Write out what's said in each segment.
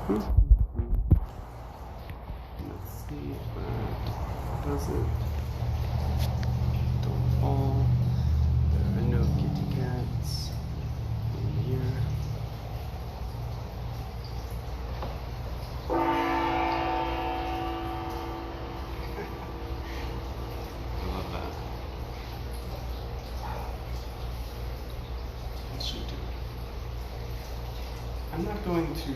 Let's see if that does it. Don't fall. There are no kitty cats in here. I love that. That should do it. I'm not going to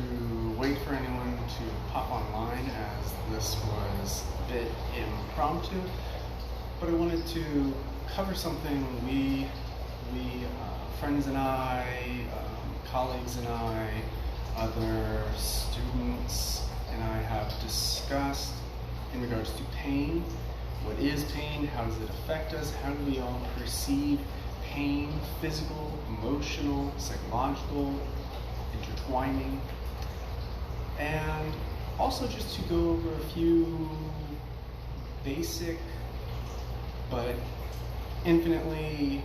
wait for anyone to pop online, as this was a bit impromptu, but I wanted to cover something we friends and I, colleagues and I, other students and I have discussed in regards to pain. What is pain? How does it affect us? How do we all perceive pain? Physical, emotional, psychological, intertwining. And also just to go over a few basic but infinitely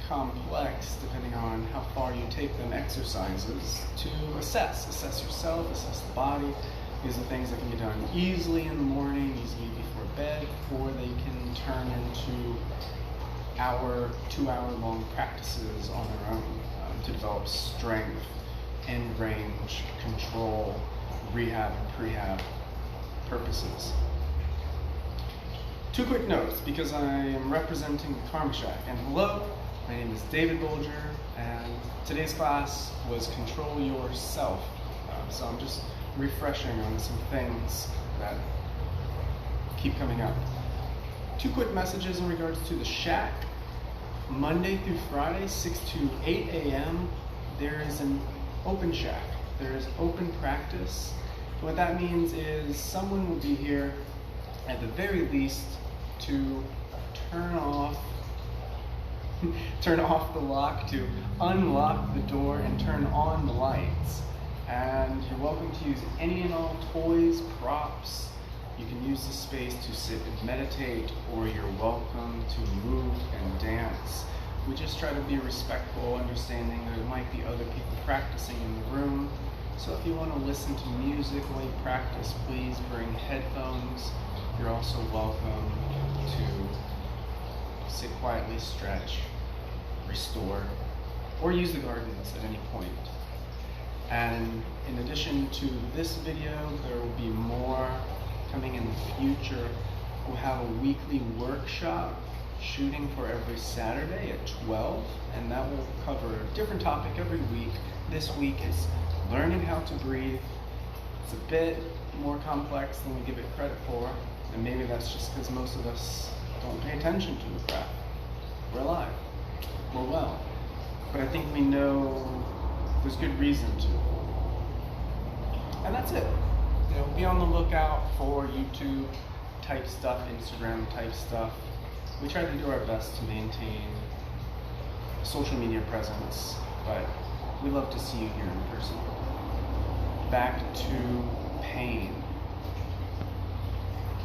complex, depending on how far you take them, exercises to assess yourself, assess the body. These are things that can be done easily in the morning, easily before bed, or they can turn into two-hour-long practices on their own to develop strength, end range, control, rehab and prehab purposes. Two quick notes, because I am representing the Karma Shack. And hello, my name is David Bolger, and today's class was Control Yourself. So I'm just refreshing on some things that keep coming up. Two quick messages in regards to the Shack. Monday through Friday, 6 to 8 a.m., there is an open Shack. There is open practice. What that means is someone will be here at the very least to turn off the lock, to unlock the door and turn on the lights. And you're welcome to use any and all toys, props. You can use the space to sit and meditate, or you're welcome to move and dance. We just try to be respectful, understanding there might be other people practicing in the room. So if you want to listen to music while you practice, please bring headphones. You're also welcome to sit quietly, stretch, restore, or use the gardens at any point. And in addition to this video, there will be more coming in the future. We'll have a weekly workshop shooting for every Saturday at 12, and that will cover a different topic every week. This week is learning how to breathe. It's a bit more complex than we give it credit for, and maybe that's just because most of us don't pay attention to the breath. We're alive, we're well, but I think we know there's good reason to. And that's it. You know, be on the lookout for YouTube type stuff, Instagram type stuff. We try to do our best to maintain a social media presence, but we love to see you here in person. Back to pain.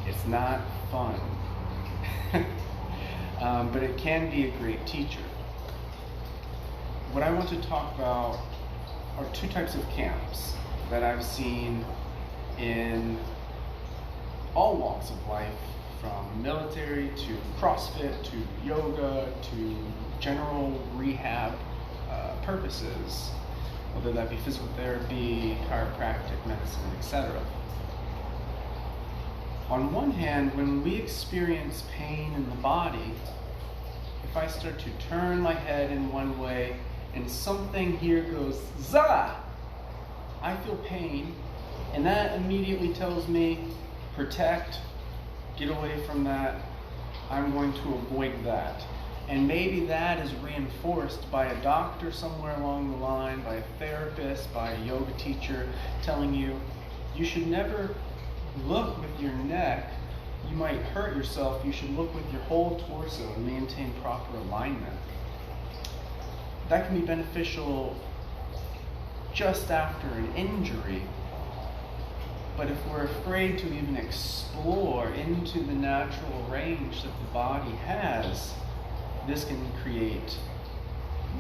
It's not fun, but it can be a great teacher. What I want to talk about are two types of camps that I've seen in all walks of life, from military to CrossFit to yoga to general rehab purposes, whether that be physical therapy, chiropractic, medicine, etc. On one hand, when we experience pain in the body, if I start to turn my head in one way and something here goes zah, I feel pain, and that immediately tells me protect, get away from that, I'm going to avoid that. And maybe that is reinforced by a doctor somewhere along the line, by a therapist, by a yoga teacher telling you, you should never look with your neck, you might hurt yourself, you should look with your whole torso and maintain proper alignment. That can be beneficial just after an injury, but if we're afraid to even explore into the natural range that the body has, this can create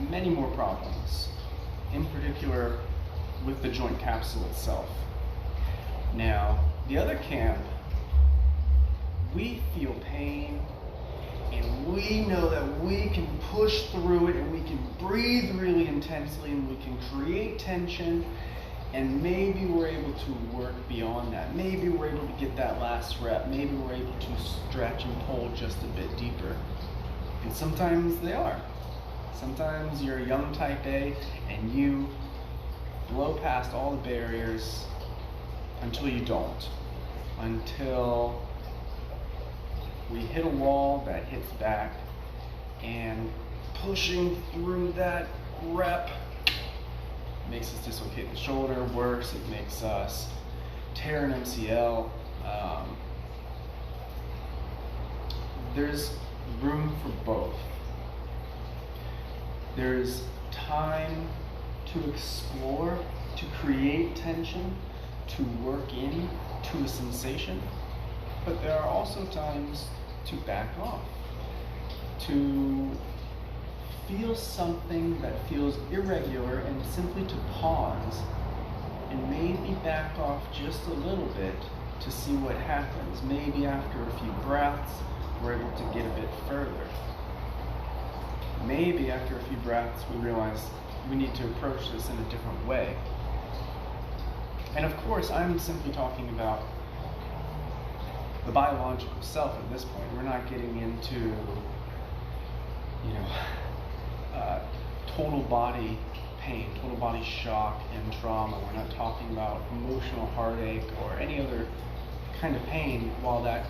many more problems. In particular, with the joint capsule itself. Now, the other camp, we feel pain, and we know that we can push through it, and we can breathe really intensely, and we can create tension, and maybe we're able to work beyond that. Maybe we're able to get that last rep. Maybe we're able to stretch and pull just a bit deeper. And sometimes they are. Sometimes you're a young type A, and you blow past all the barriers until you don't. Until we hit a wall that hits back, and pushing through that rep makes us dislocate the shoulder. Worse, it makes us tear an MCL. There's room for both. There's time to explore, to create tension, to work in to a sensation, but there are also times to back off, to feel something that feels irregular and simply to pause and maybe back off just a little bit to see what happens. Maybe after a few breaths, we're able to get a bit further. Maybe after a few breaths, we realize we need to approach this in a different way. And of course, I'm simply talking about the biological self at this point. We're not getting into, total body pain, total body shock and trauma. We're not talking about emotional heartache or any other kind of pain. While that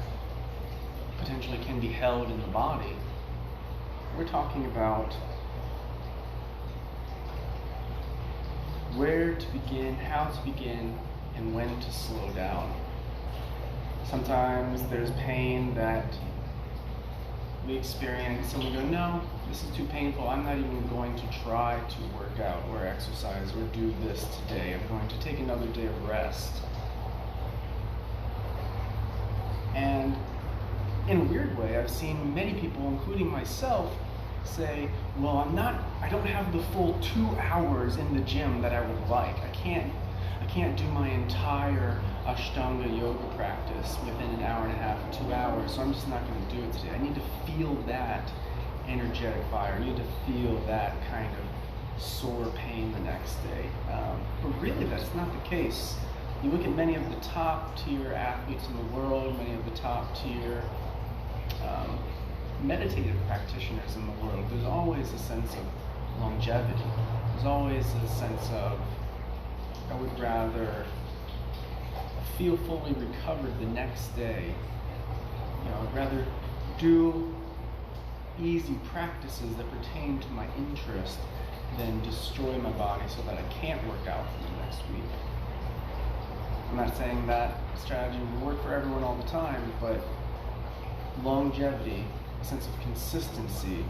potentially can be held in the body, we're talking about where to begin, how to begin, and when to slow down. Sometimes there's pain that we experience and we go, no, this is too painful. I'm not even going to try to work out or exercise or do this today. I'm going to take another day of rest. And in a weird way, I've seen many people, including myself, say, well, I don't have the full 2 hours in the gym that I would like. I can't do my entire Ashtanga yoga practice within an hour and a half or 2 hours, so I'm just not going to do it today. I need to feel that energetic fire. I need to feel that kind of sore pain the next day. But really, that's not the case. You look at many of the top tier athletes in the world, many of the top tier meditative practitioners in the world, there's always a sense of longevity. There's always a sense of, I would rather feel fully recovered the next day. I'd rather do easy practices that pertain to my interest than destroy my body so that I can't work out for the next week. I'm not saying that strategy will work for everyone all the time, but longevity, a sense of consistency,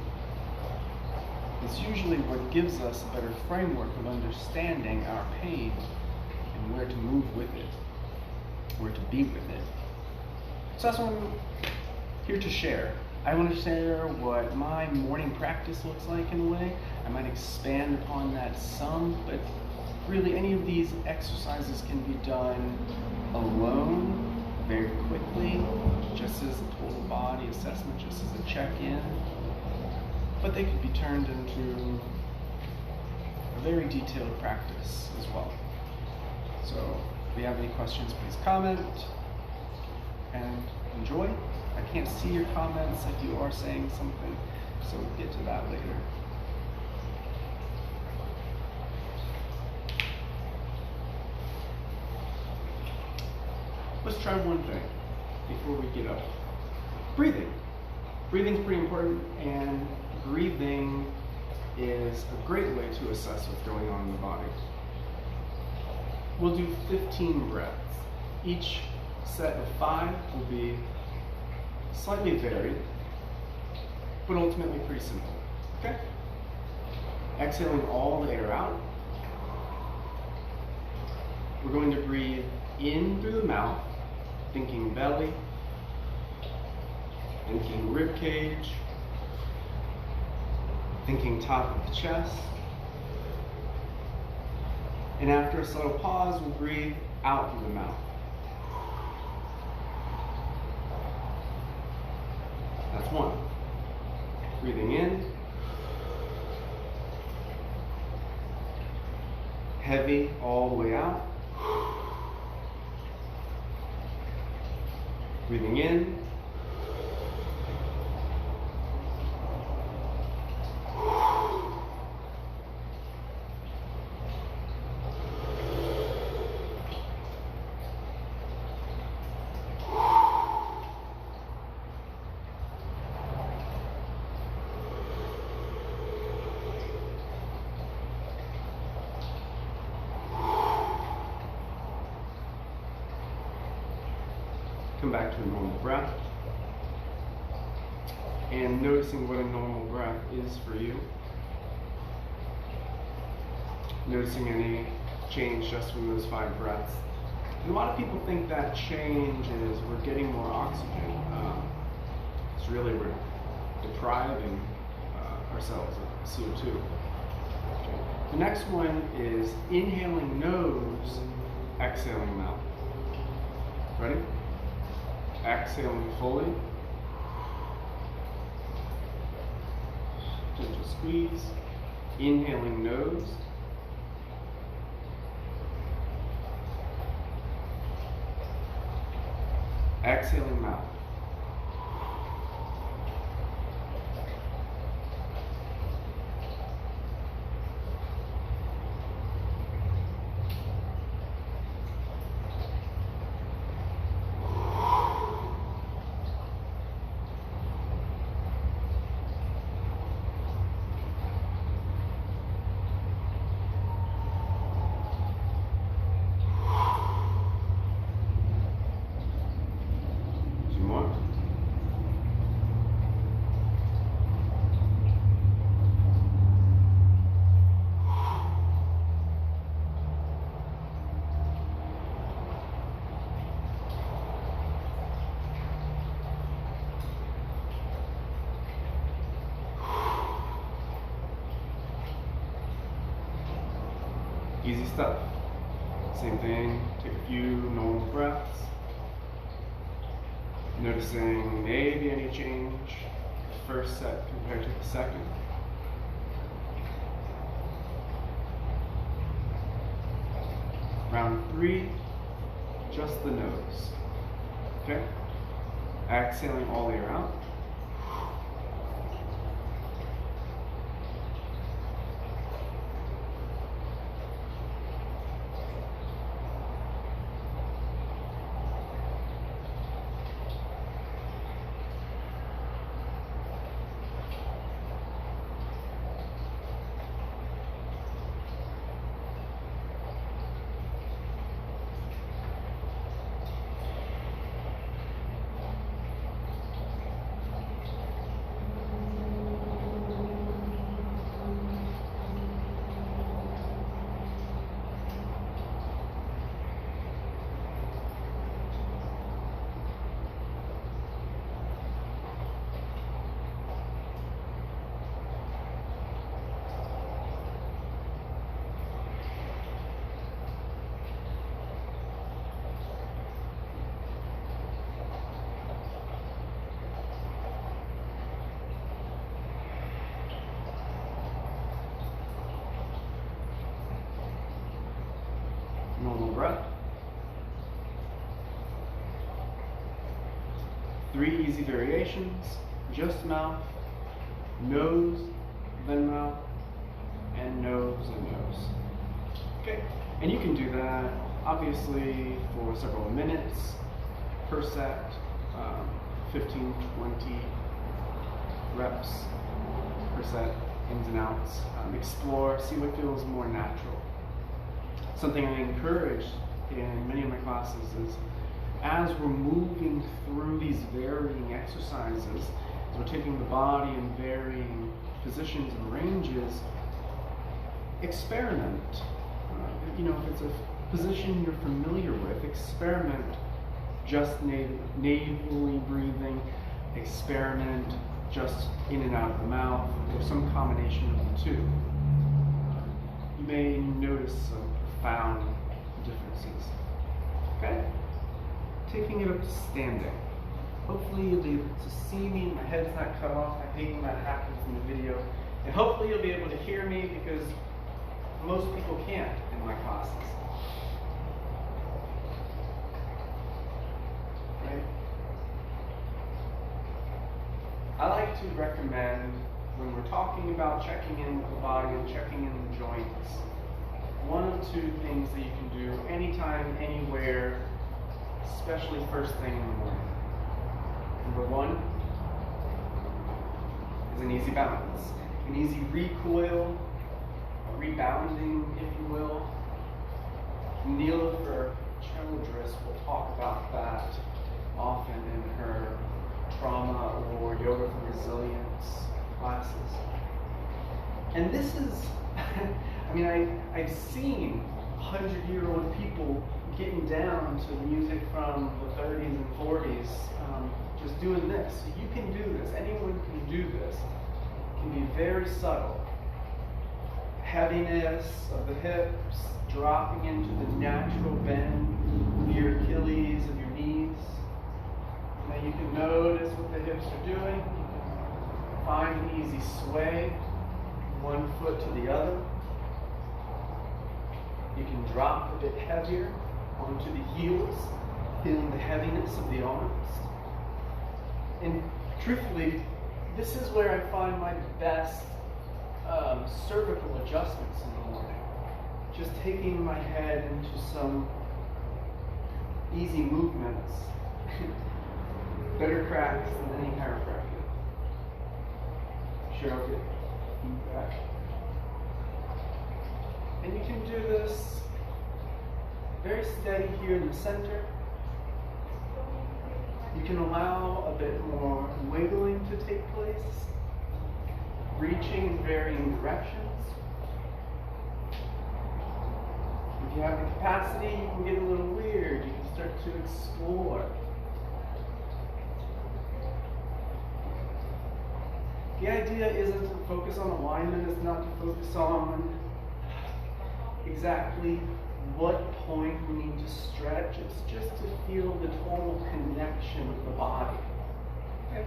is usually what gives us a better framework of understanding our pain and where to move with it, where to be with it. So that's what I'm here to share. I want to share what my morning practice looks like in a way. I might expand upon that some, but really any of these exercises can be done alone very quickly, just as a total body assessment, just as a check-in. But they could be turned into a very detailed practice as well. So if you have any questions, please comment and enjoy. I can't see your comments if you are saying something, so we'll get to that later. Let's try one thing before we get up. Breathing. Breathing's pretty important, and breathing is a great way to assess what's going on in the body. We'll do 15 breaths. Each set of 5 will be slightly varied, but ultimately pretty simple. Okay? Exhaling all the air out. We're going to breathe in through the mouth, thinking belly, thinking rib cage, thinking top of the chest, And after a subtle pause, we'll breathe out through the mouth. That's one. Breathing in. Heavy all the way out. Breathing in. Come back to a normal breath. And noticing what a normal breath is for you. Noticing any change just from those 5 breaths. And a lot of people think that change is we're getting more oxygen. It's really we're depriving ourselves of CO2. Okay. The next one is inhaling nose, exhaling mouth. Ready? Exhaling fully. Gentle squeeze. Inhaling nose. Exhaling mouth. Easy stuff. Same thing, take a few normal breaths. Noticing maybe any change, first set compared to the second. Round 3, just the nose. Okay? Exhaling all the way out. Normal breath. 3 easy variations, just mouth, nose, then mouth, and nose and nose. Okay, and you can do that obviously for several minutes per set, 15, 20 reps per set, ins and outs. Explore, see what feels more natural. Something I encourage in many of my classes is as we're moving through these varying exercises, as we're taking the body in varying positions and ranges, experiment. If it's a position you're familiar with, experiment just navally breathing, experiment just in and out of the mouth, or some combination of the two. You may notice a profound differences. Okay? Taking it up to standing. Hopefully you'll be able to see me, my head's not cut off. I hate when that happens in the video. And hopefully you'll be able to hear me because most people can't in my classes. Right? I like to recommend when we're talking about checking in with the body and checking in the joints, one of two things that you can do anytime, anywhere, especially first thing in the morning. Number one is an easy balance, an easy recoil, a rebounding, if you will. Neela Childress will talk about that often in her trauma or yoga for resilience classes. And this is, I mean, I've seen 100-year-old people getting down to music from the 30s and 40s, just doing this. So you can do this. Anyone can do this. It can be very subtle. Heaviness of the hips, dropping into the natural bend of your Achilles, of your knees. Now you can notice what the hips are doing. Find an easy sway, one foot to the other. You can drop a bit heavier onto the heels, feeling the heaviness of the arms. And truthfully, this is where I find my best cervical adjustments in the morning. Just taking my head into some easy movements. Better cracks than any chiropractor. Sure, I'll get feedback. And you can do this very steady here in the center. You can allow a bit more wiggling to take place, reaching in varying directions. If you have the capacity, you can get a little weird. You can start to explore. The idea isn't to focus on alignment, it's not to focus on exactly what point we need to stretch. It's just to feel the total connection of the body. Okay?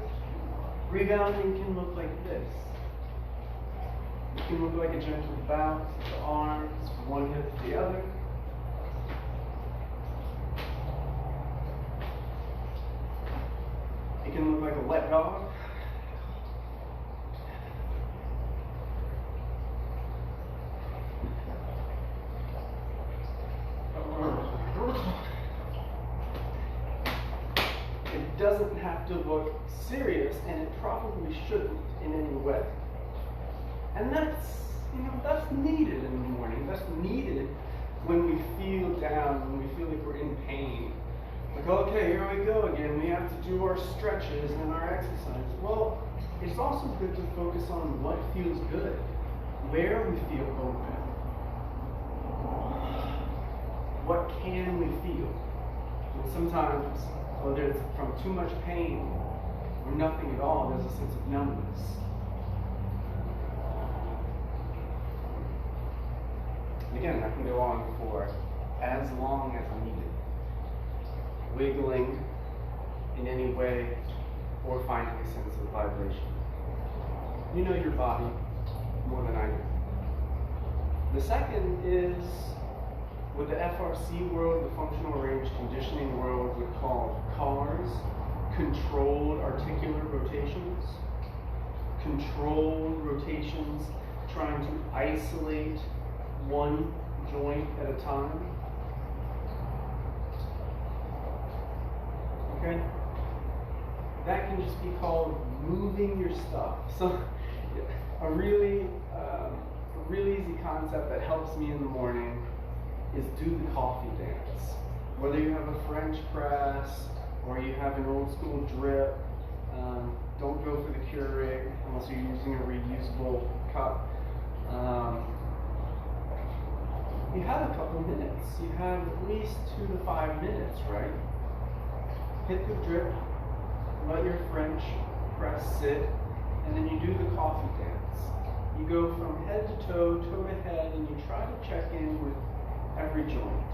Rebounding can look like this. It can look like a gentle bounce of the arms from one hip to the other. It can look like a wet dog. It doesn't have to look serious, and it probably shouldn't in any way. And that's needed in the morning. That's needed when we feel down, when we feel like we're in pain. Like, okay, here we go again. We have to do our stretches and our exercise. Well, it's also good to focus on what feels good, where we feel open. What can we feel? And sometimes, whether it's from too much pain or nothing at all, there's a sense of numbness. Again, I can go on for as long as I need it. Wiggling in any way or finding a sense of vibration. You know your body more than I do. The second is what the FRC world, the functional range conditioning world, would call CARS, controlled articular rotations. Controlled rotations, trying to isolate one joint at a time. Okay? That can just be called moving your stuff. So, a really easy concept that helps me in the morning is do the coffee dance. Whether you have a French press or you have an old school drip, don't go for the Keurig unless you're using a reusable cup. You have a couple minutes. You have at least 2 to 5 minutes, right? Hit the drip, let your French press sit, and then you do the coffee dance. You go from head to toe, toe to head, and you try to check in with every joint.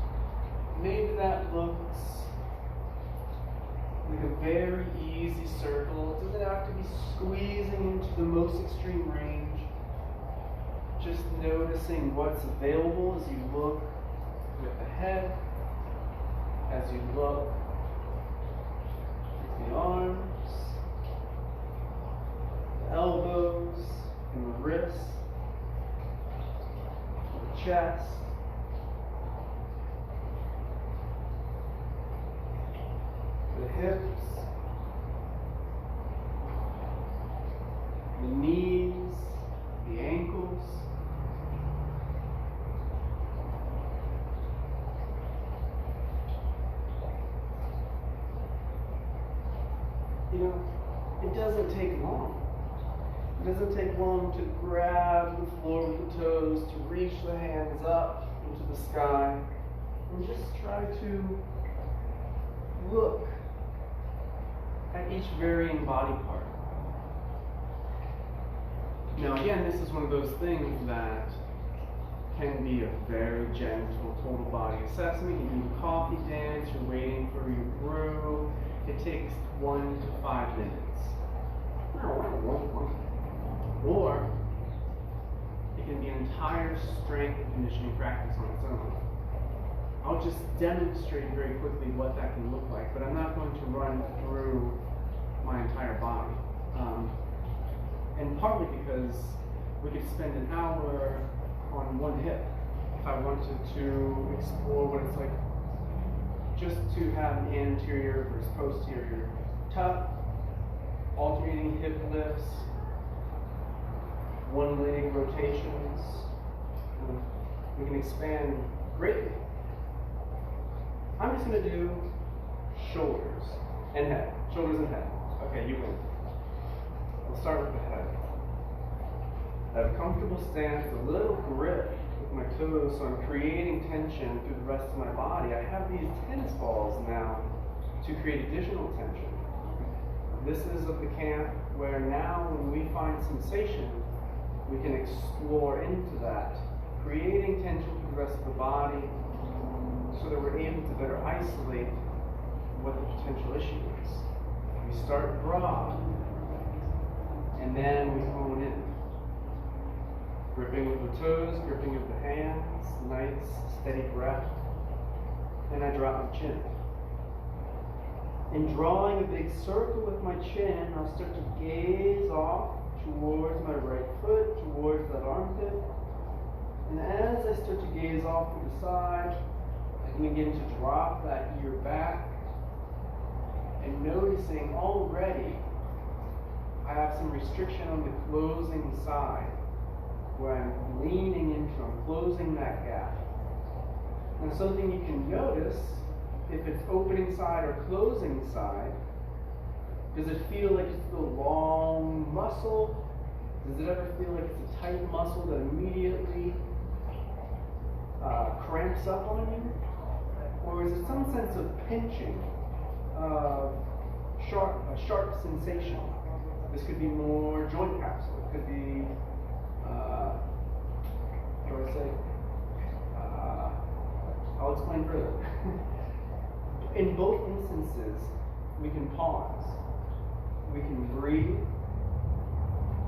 Maybe that looks like a very easy circle. It doesn't have to be squeezing into the most extreme range. Just noticing what's available as you look with the head, as you look with the arms, the elbows, and the wrists, the chest, the hips, the knees, the ankles. You know, it doesn't take long. It doesn't take long to grab the floor with the toes, to reach the hands up into the sky, and just try to look at each varying body part. Now again, this is one of those things that can be a very gentle total body assessment. You do a coffee dance, you're waiting for your brew. It takes 1 to 5 minutes. Or it can be an entire strength and conditioning practice on its own. I'll just demonstrate very quickly what that can look like, but I'm not going to run through my entire body. And partly because we could spend an hour on one hip if I wanted to explore what it's like just to have an anterior versus posterior tuck, alternating hip lifts, one leg rotations. We can expand greatly. I'm just going to do shoulders and head. Shoulders and head. Okay, you win. We'll start with the head. I have a comfortable stance, a little grip with my toes, so I'm creating tension through the rest of my body. I have these tennis balls now to create additional tension. This is of the camp where now when we find sensation, we can explore into that, creating tension through the rest of the body so that we're able to better isolate what the potential issue is. We start broad, and then we hone in. Gripping with the toes, gripping with the hands, nice, steady breath. And I drop my chin. In drawing a big circle with my chin, I'll start to gaze off towards my right foot, towards that armpit. And as I start to gaze off to the side, I can begin to drop that ear back and noticing already I have some restriction on the closing side where I'm leaning into, I'm closing that gap. And something you can notice, if it's opening side or closing side, does it feel like it's a long muscle? Does it ever feel like it's a tight muscle that immediately cramps up on you? Or is it some sense of pinching, a sharp sensation? This could be more joint capsule. It could be, how do I say? I'll explain further. In both instances, we can pause. We can breathe.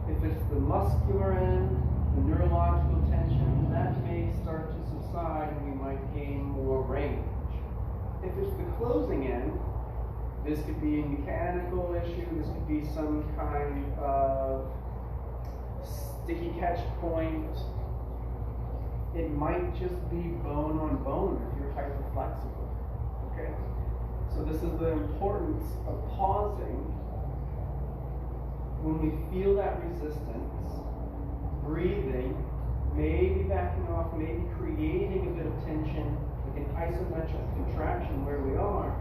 If it's the muscular end, the neurological tension, that may start to subside and we might gain more range. If it's the closing end, this could be a mechanical issue, this could be some kind of sticky catch point. It might just be bone on bone if you're hyperflexible. Okay? So this is the importance of pausing when we feel that resistance, breathing, maybe backing off, maybe creating a bit of tension, like an isometric contraction where we are.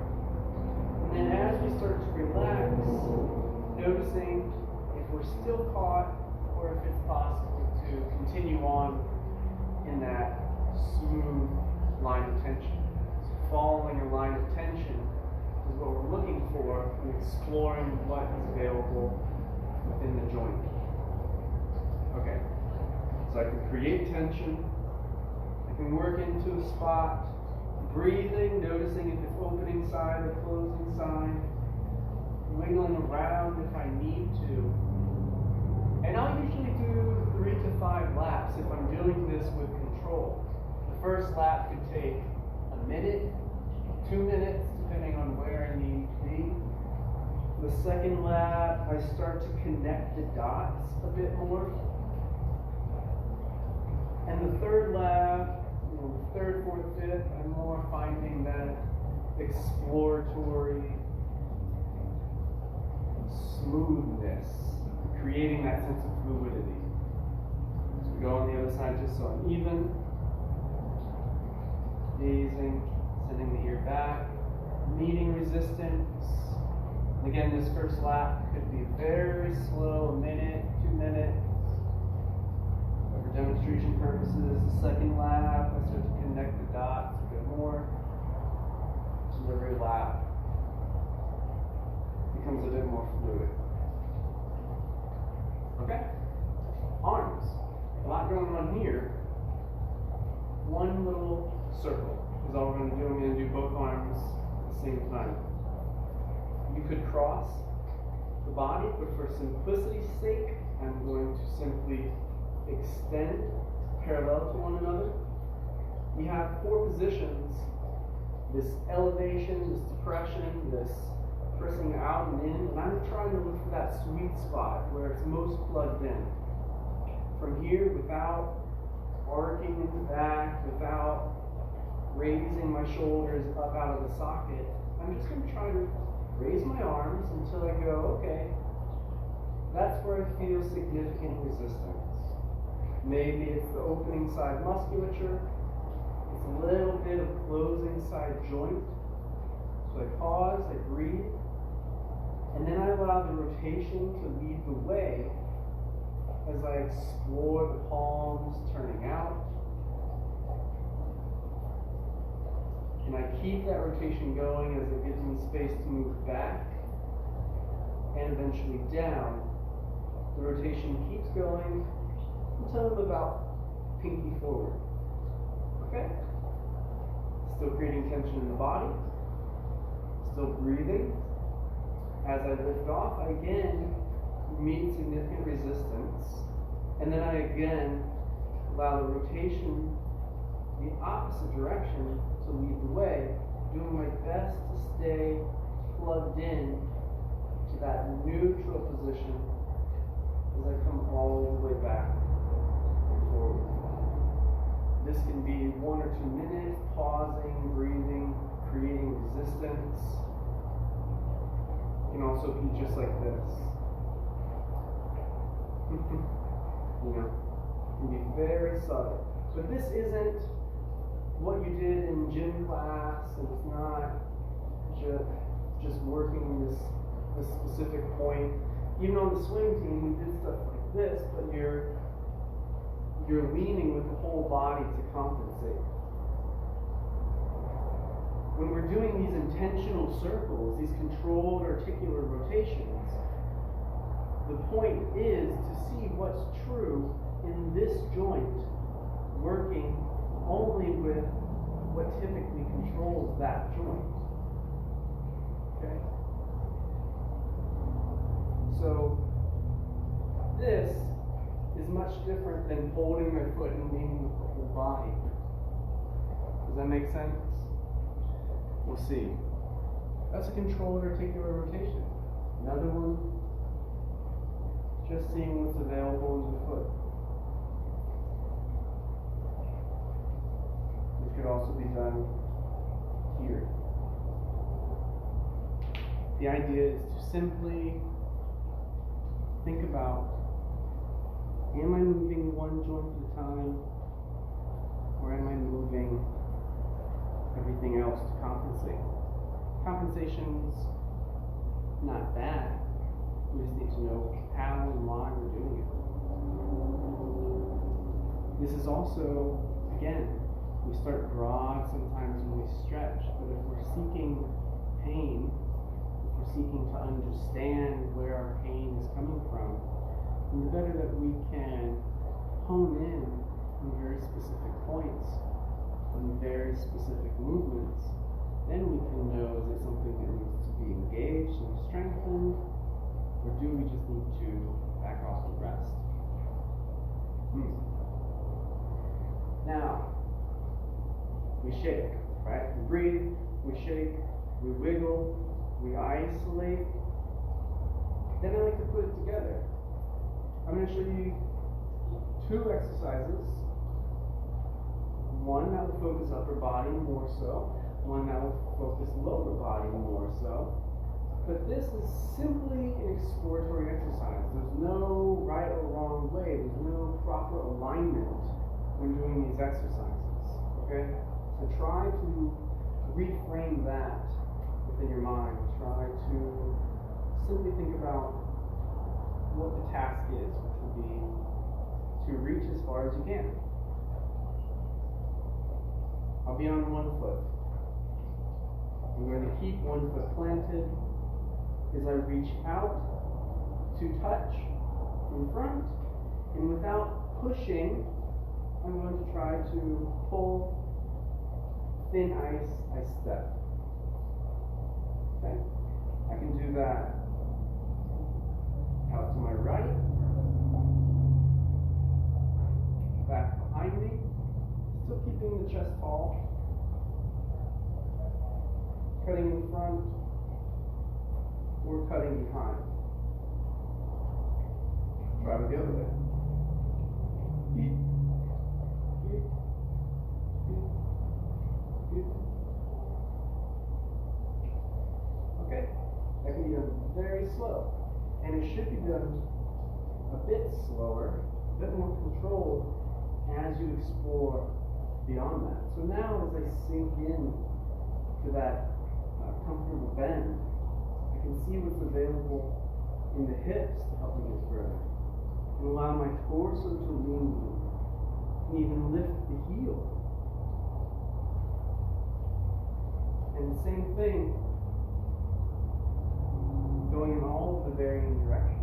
And then as we start to relax, noticing if we're still caught or if it's possible to continue on in that smooth line of tension. So following a line of tension is what we're looking for and exploring what is available within the joint. Okay, so I can create tension, I can can work into a spot, breathing, noticing if it's opening side or closing side, wiggling around if I need to. And I'll usually do 3 to 5 laps if I'm doing this with control. The first lap could take a minute, 2 minutes, depending on where I need to be. The second lap, I start to connect the dots a bit more. And the third lap, third, fourth, fifth, I'm more finding that exploratory smoothness, creating that sense of fluidity. So we go on the other side just so I'm even. Gazing, sending the ear back, meeting resistance. And again, this first lap could be very slow, a minute, 2 minutes. But for demonstration purposes, the second lap, I start to connect the dots a bit more. So every lap becomes a bit more fluid. Okay? Arms. A lot going on here. One little circle is all we're going to do. I'm going to do both arms at the same time. You could cross the body, but for simplicity's sake, I'm going to simply extend parallel to one another. We have 4 positions: this elevation, this depression, this pressing out and in, and I'm trying to look for that sweet spot where it's most plugged in. From here, without arcing into the back, without raising my shoulders up out of the socket, I'm just going to try to raise my arms until I go, okay, that's where I feel significant resistance. Maybe it's the opening side musculature, it's a little bit of closing side joint. So I pause, I breathe, and then I allow the rotation to lead the way as I explore the palms turning out. And I keep that rotation going as it gives me space to move back and eventually down. The rotation keeps going until I'm about pinky forward. Okay? Still creating tension in the body. Still breathing. As I lift off, I again meet significant resistance. And then I again allow the rotation the opposite direction to lead the way, doing my best to stay plugged in to that neutral position as I come all the way back and forward. This can be 1 or 2 minutes, pausing, breathing, creating resistance. It can also be just like this. It can be very subtle. But this isn't what you did in gym class, and it's not just working this specific point. Even on the swim team, we did stuff like this, but you're leaning with the whole body to compensate. When we're doing these intentional circles, these controlled articular rotations, the point is to see what's true in this joint working only with what typically controls that joint. Okay? So this is much different than holding my foot and leaning with the whole body. Does that make sense? We'll see. That's a controlled articular rotation. Another one, just seeing what's available in the foot. Could also be done here. The idea is to simply think about, am I moving one joint at a time, or am I moving everything else to compensate? Compensation's not bad. We just need to know how and why we're doing it. This is also, again, we start broad sometimes when we stretch, but if we're seeking pain, if we're seeking to understand where our pain is coming from, then the better that we can hone in on very specific points on very specific movements, then we can know, is it something that needs to be engaged and strengthened, or do we just need to back off and rest? Now, we shake, right? We breathe, we shake, we wiggle, we isolate. Then I like to put it together. I'm going to show you 2 exercises. One that will focus upper body more so, one that will focus lower body more so. But this is simply an exploratory exercise. There's no right or wrong way. There's no proper alignment when doing these exercises. Okay? So try to reframe that within your mind. Try to simply think about what the task is, which will be to reach as far as you can. I'll be on one foot. I'm going to keep one foot planted as I reach out to touch in front, and without pushing, I'm going to try to pull thin ice, I step. Okay? I can do that out to my right, back behind me, still keeping the chest tall, cutting in front, or cutting behind. Try with the other way. Beep, beep, beep, beep. Okay, that can be done very slow, and it should be done a bit slower, a bit more controlled as you explore beyond that. So now as I sink in to that comfortable bend, I can see what's available in the hips to help me get further, and allow my torso to lean, and even lift the heel. And the same thing, going in all of the varying directions.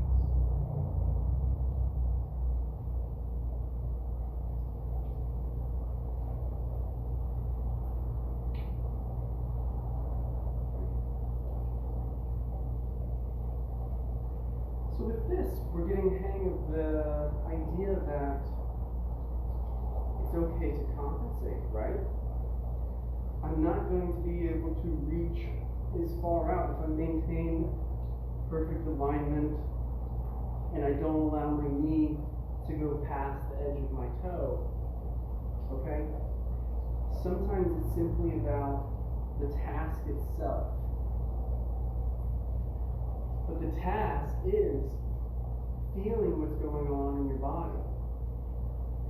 So with this, we're getting the hang of the idea that it's okay to compensate, right? I'm not going to be able to reach as far out if I maintain perfect alignment and I don't allow my knee to go past the edge of my toe. Okay? Sometimes it's simply about the task itself. But the task is feeling what's going on in your body.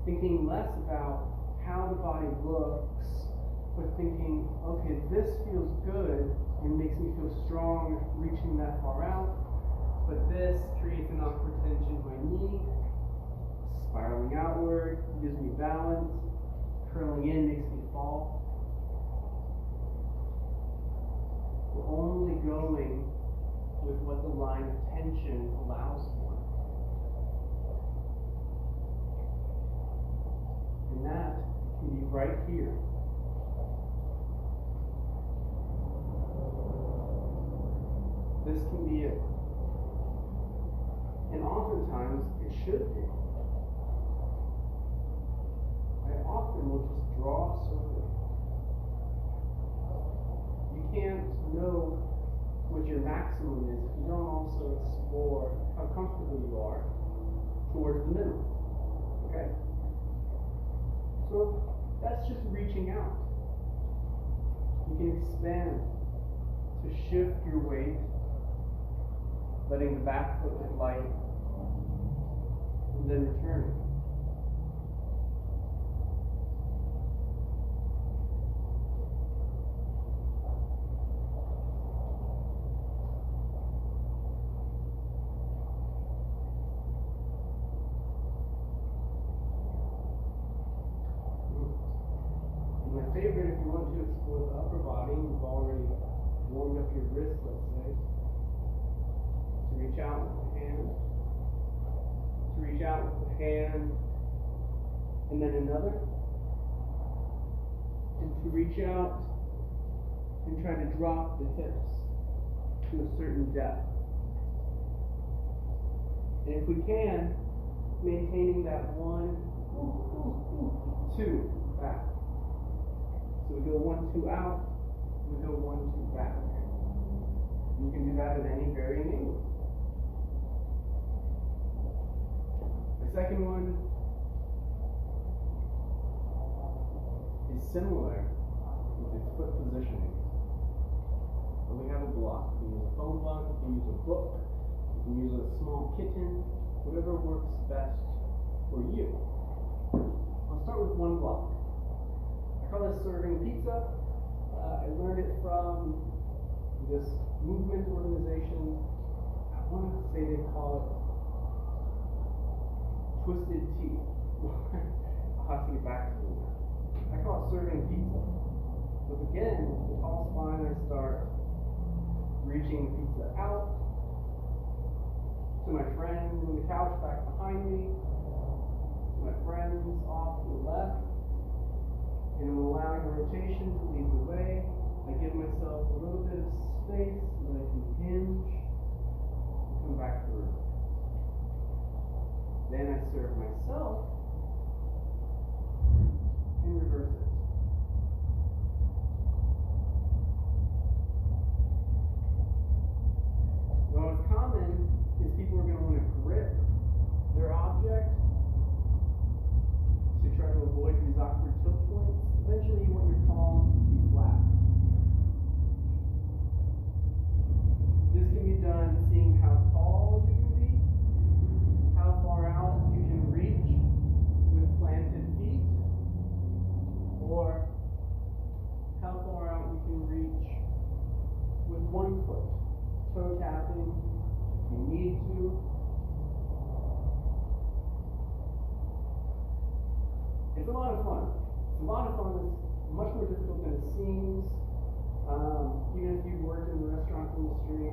Thinking less about how the body looks, but thinking, okay, this feels good and makes me feel strong reaching that far out, but this creates an awkward tension in my knee, spiraling outward, gives me balance, curling in makes me fall. We're only going with what the line of tension allows for. And that can be right here. This can be it. And oftentimes it should be. I often will just draw a circle. You can't know what your maximum is if you don't also explore how comfortable you are towards the middle. Okay? So that's just reaching out. You can expand to shift your weight, letting the back foot get light, and then returning. My favorite, if you want to explore the upper body, you've already warmed up your wrist, let's say, to reach out with the hand, and then another, and to reach out and try to drop the hips to a certain depth. And if we can, maintaining that 1, 2 back. So we go 1, 2 out, we go 1, 2 back. And you can do that at any varying angle. The second one is similar with its foot positioning. So we have a block. You can use a phone block, you can use a book, you can use a small kitten, whatever works best for you. I'll start with one block. I call this serving pizza. I learned it from this movement organization. I want to say they call it Twisted Tea. I'll have to get back to them now. I call it serving pizza. But again, with the tall spine, I start reaching the pizza out to my friend on the couch back behind me, to my friends off to the left, and I'm allowing the rotation to lead the way. I give myself a little bit of space so that I can hinge and come back through. Then I serve myself and reverse it. Now what's common is people are going to want to grip their object to try to avoid these awkward tilt points. Eventually you want your palm to be flat. This can be done seeing how tall you can be, how far out you can reach with planted feet, or how far out you can reach with one foot. Toe tapping if you need to. It's a lot of fun. It's a lot of fun. It's much more difficult than it seems. Even if you've worked in the restaurant industry,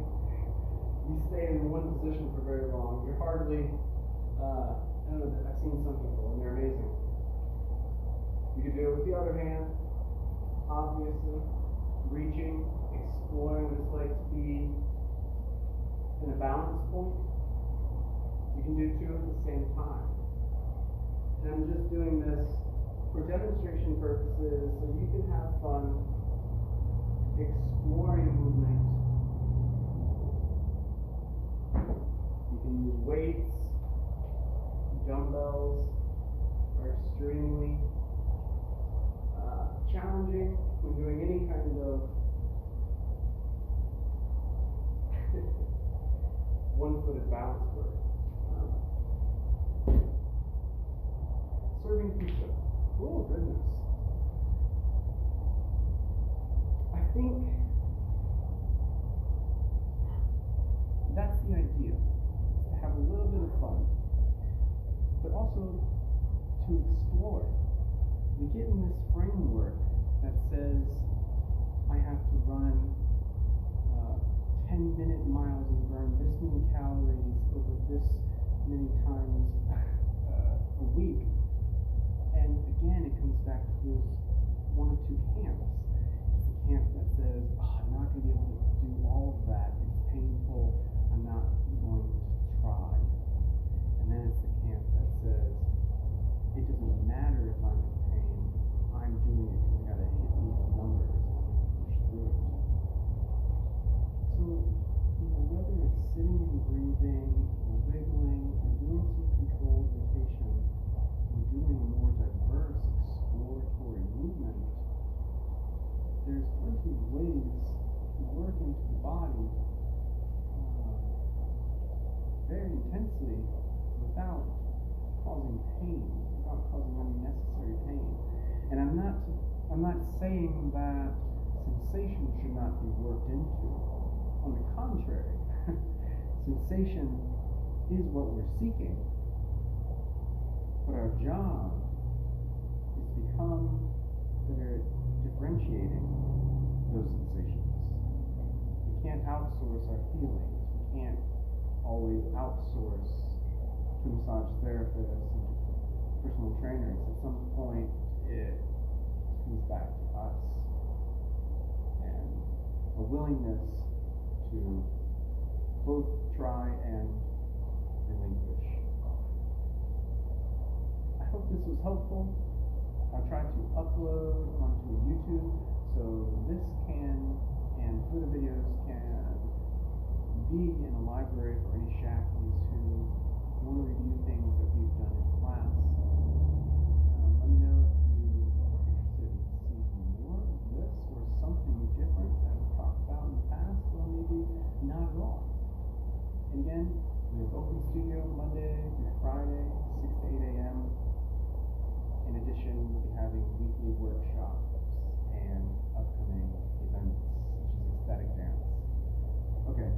you stay in one position for very long. You're hardly, I don't know, I've seen some people and they're amazing. You can do it with the other hand, obviously, reaching, exploring what it's like to be in a balance point. You can do two at the same time. And I'm just doing this for demonstration purposes so you can have fun exploring movement. You can use weights, dumbbells are extremely challenging when doing any kind of one-footed balance work. Serving pizza. Oh, goodness. I think that's the idea, is to have a little bit of fun, but also to explore. We get in this framework that says I have to run 10-minute miles and burn this many calories over this many times a week. And again, it comes back to those one of two camps. It's the camp that says, oh, I'm not going to be able to do all of that. It's painful. I'm not going to try. And then it's the camp that says, it doesn't matter if I'm in pain. I'm doing it because I got to hit these numbers and I'm going to push through it. So, whether it's sitting and breathing, or wiggling, or doing some controlled rotation, or doing more diverse exploratory movement, there's plenty of ways to work into the body very intensely without causing pain, without causing unnecessary pain. And I'm not saying that sensation should not be worked into. On the contrary, sensation is what we're seeking. But our job is to become better at differentiating those sensations. We can't outsource our feelings. We can't always outsource to massage therapists and personal trainers. At some point, it comes back to us, and a willingness to both try and relinquish. I hope this was helpful. I'll try to upload onto YouTube, so this can, and further videos can be in a library for any Shakleys who want to review things that we've done in class. Let me know if you are interested in seeing more of this or something different that we've talked about in the past, or maybe not at all. And again, we have Open Studio Monday through Friday, 6 to 8 a.m. In addition, we'll be having weekly workshops and upcoming events such as ecstatic dance. Okay.